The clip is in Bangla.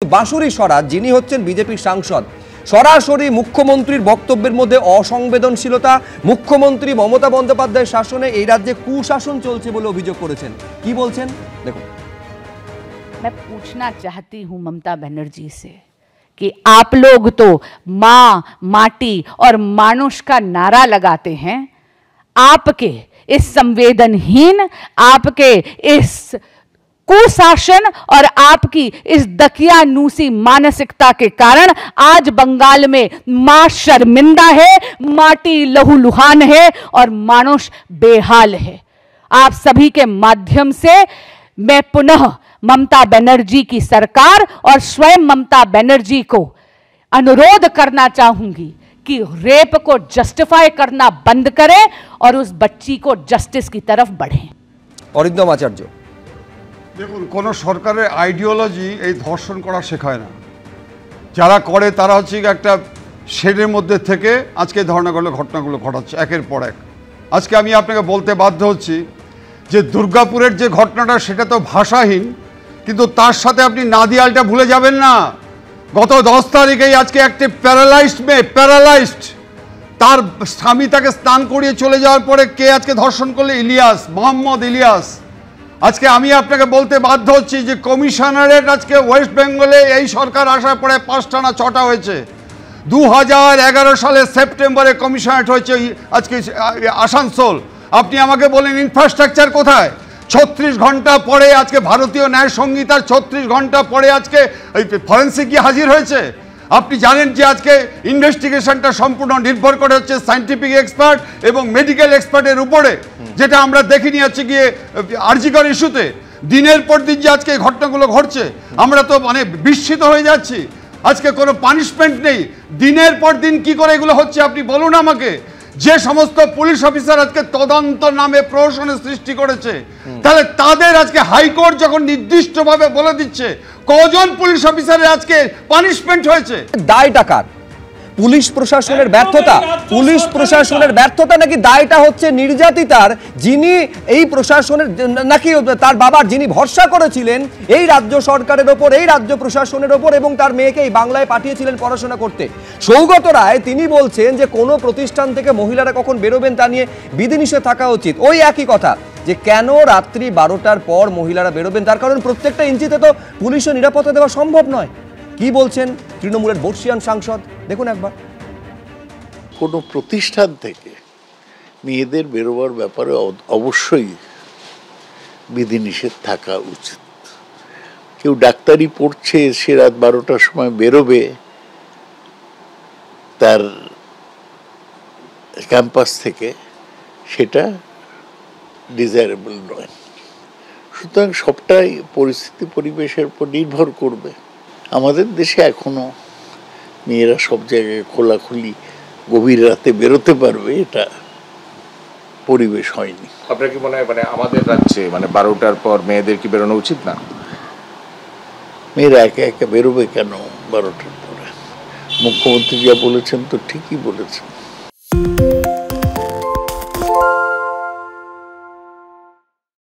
বাঁশুরি স্বরাজ যিনি হচ্ছেন বিজেপির সাংসদ সরাসরি মুখ্যমন্ত্রীর বক্তব্যের মধ্যে অসংবেদনশীলতা, মুখ্যমন্ত্রী মমতা বন্দ্যোপাধ্যায়ের শাসনে এই রাজ্যে কুশাসন চলছে বলে অভিযোগ করেছেন। কি বলছেন দেখুন। मैं पूछना चाहती हूं ममता बनर्जी से कि आप लोग तो मां, माटी और मानुष का नारा लगाते हैं। आपके इस संवेदनहीन, आपके इस कुशासन और आपकी इस दकियानूसी मानसिकता के कारण आज बंगाल में मां शर्मिंदा है, माटी लहूलुहान है और मानुष बेहाल है। आप सभी के माध्यम से मैं पुनः ममता बनर्जी की सरकार और स्वयं ममता बनर्जी को अनुरोध करना चाहूंगी कि रेप को जस्टिफाई करना बंद करें और उस बच्ची को जस्टिस की तरफ बढ़ें। অরিন্দম আচার্য, দেখুন, কোনো সরকারের আইডিওলজি এই ধর্ষণ করা শেখায় না। যারা করে তারা হচ্ছে একটা শেডের মধ্যে থেকে আজকে ঘটনাগুলো ঘটাচ্ছে একের পর এক। আজকে আমি আপনাকে বলতে বাধ্য হচ্ছি যে দুর্গাপুরের যে ঘটনাটা সেটা তো ভাষাহীন, কিন্তু তার সাথে আপনি নাদিয়ালটা ভুলে যাবেন না। গত 10 তারিখেই আজকে একটি প্যারালাইজড তার স্বামী তাকে স্নান করিয়ে চলে যাওয়ার পরে কে আজকে ধর্ষণ করলে? মোহাম্মদ ইলিয়াস। আজকে আমি আপনাকে বলতে বাধ্য হচ্ছি যে কমিশনারেট আজকে ওয়েস্ট বেঙ্গলে এই সরকার আসার পরে 5টা না 6টা হয়েছে। 2011 সালে সেপ্টেম্বরে কমিশনারেট হয়েছে আজকে আসানসোল। আপনি আমাকে বলেন ইনফ্রাস্ট্রাকচার কোথায়? 36 ঘন্টা পরে আজকে ভারতীয় ন্যায় সংহিতার 36 ঘন্টা পরে আজকে ফরেন্সিক গিয়ে হাজির হয়েছে। আপনি জানেন যে আজকে ইনভেস্টিগেশনটা সম্পূর্ণ নির্ভর করে হচ্ছে সায়েন্টিফিক এক্সপার্ট এবং মেডিকেল এক্সপার্টের উপরে, যেটা আমরা দেখিনি হচ্ছে গিয়ে আরজিকর ইস্যুতে। দিনের পর দিন যে আজকে এই ঘটনাগুলো ঘটছে আমরা তো মানে বিস্মিত হয়ে যাচ্ছি। আজকে কোনো পানিশমেন্ট নেই, দিনের পর দিন কি করে এগুলো হচ্ছে আপনি বলুন আমাকে। যে সমস্ত পুলিশ অফিসার আজকে তদন্ত নামে প্রহসনের সৃষ্টি করেছে, তাহলে তাদের আজকে হাইকোর্ট যখন নির্দিষ্টভাবে বলে দিচ্ছে কজন পুলিশ অফিসারের আজকে পানিশমেন্ট হয়েছে। দায়টা কার? পুলিশ প্রশাসনের ব্যর্থতা? পুলিশ প্রশাসনের ব্যর্থতা নাকি দায়টা হচ্ছে নির্যাতিতার, যিনি এই প্রশাসনের নাকি তার বাবার যিনি ভরসা করেছিলেন এই রাজ্য সরকারের ওপর, এই রাজ্য প্রশাসনের ওপর এবং তার মেয়েকে এই বাংলায় পাঠিয়েছিলেন পড়াশোনা করতে? সৌগত রায় তিনি বলছেন যে কোনো প্রতিষ্ঠান থেকে মহিলারা কখন বেরোবেন তা নিয়ে বিধিনিষেধ থাকা উচিত। ওই একই কথা যে কেন রাত্রি 12টার পর মহিলারা বেরোবেন, তার কারণ প্রত্যেকটা ইঞ্চিতে তো পুলিশের নিরাপত্তা দেওয়া সম্ভব নয়। কি বলছেন তৃণমূলের বর্ষিয়ান সাংসদ দেখুন একবার। কোনো প্রতিষ্ঠান থেকে মেয়েদের বেরোবার ব্যাপারে অবশ্যই বিধিনিষেধ থাকা উচিত। কেউ ডাক্তারি পড়ছে, সে রাত 12টার সময় বেরোবে, তার ক্যাম্পাস থেকে, সেটা ডিজায়ারেবল নয়। সুতরাং সবটাই পরিস্থিতি পরিবেশের উপর নির্ভর করবে। আমাদের দেশে এখনো মেয়েরা সব জায়গায় খোলাখুলি গভীর রাতে বেরোতে পারবে, এটা পরিবেশ হয়নি। আপনার কি মনে হয় মানে আমাদের রাজ্যে মানে 12টার পর মেয়েদের কি বেরোনো উচিত না? মেয়েরা একা একা বেরোবে কেন 12টার পরে? মুখ্যমন্ত্রী যা বলেছেন তো ঠিকই বলেছেন।